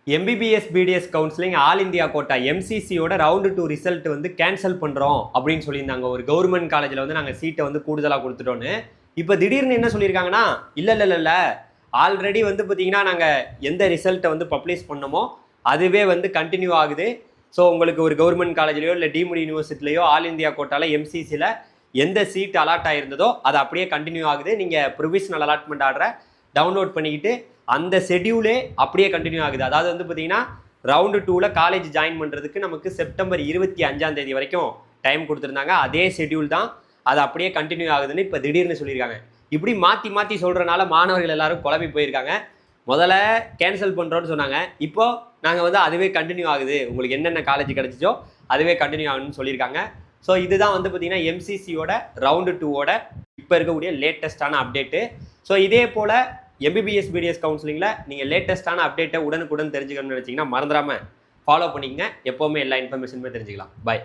MBBS BDS counselling all India quota எம்சிசியோட round 2 result வந்து cancel பண்ணுறோம் அப்படின்னு சொல்லியிருந்தாங்க. ஒரு கவர்மெண்ட் காலேஜில் வந்து நாங்கள் சீட்டை வந்து கூடுதலாக கொடுத்துட்டோன்னு. இப்போ திடீர்னு என்ன சொல்லியிருக்காங்கன்னா, இல்லை ஆல்ரெடி வந்து பார்த்தீங்கன்னா நாங்கள் எந்த ரிசல்ட்டை வந்து பப்ளிஷ் பண்ணோமோ அதுவே வந்து கண்டினியூ ஆகுது. ஸோ உங்களுக்கு ஒரு கவர்மெண்ட் காலேஜ்லையோ இல்லை டீம்டு யூனிவர்சிட்டிலையோ ஆல் இந்தியா கோட்டாவில் எம்சிசியில் எந்த சீட் அலாட் ஆகிருந்ததோ அது அப்படியே கண்டினியூ ஆகுது. நீங்கள் ப்ரொவிஷனல் அலாட்மெண்ட் ஆர்டரை டவுன்லோட் பண்ணிக்கிட்டு அந்த ஷெட்யூலே அப்படியே கண்டினியூ ஆகுது. அதாவது வந்து பார்த்தீங்கன்னா ரவுண்டு 2ல் காலேஜ் ஜாயின் பண்ணுறதுக்கு நமக்கு செப்டம்பர் 25 வரைக்கும் டைம் கொடுத்துருந்தாங்க. அதே ஷெட்யூல் தான், அது அப்படியே கண்டினியூ ஆகுதுன்னு இப்போ திடீர்னு சொல்லியிருக்காங்க. இப்படி மாற்றி சொல்கிறனால மாணவர்கள் எல்லாரும் குழம்பி போயிருக்காங்க. முதல்ல கேன்சல் பண்ணுறோன்னு சொன்னாங்க, இப்போ நாங்கள் வந்து அதுவே கண்டினியூ ஆகுது, உங்களுக்கு என்னென்ன காலேஜ் கிடச்சிச்சோ அதுவே கண்டினியூ ஆகுதுன்னு சொல்லியிருக்காங்க. ஸோ இதுதான் வந்து பார்த்தீங்கன்னா எம்சிசியோட ரவுண்டு 2ஓட இப்போ இருக்கக்கூடிய லேட்டஸ்டான அப்டேட்டு. ஸோ இதே போல் எம்பிபிஎஸ் பிடிஎஸ் கவுன்சிலிங்கில் நீங்கள் லேட்டஸ்ட்டான அப்டேட்டை உடனுக்குடன் தெரிஞ்சுக்கணும்னு நினச்சிங்கன்னா மறந்துடாமல் ஃபாலோ பண்ணிக்கங்க. எப்போவுமே எல்லா இன்ஃபர்மேஷனுமே தெரிஞ்சுக்கலாம். பாய்.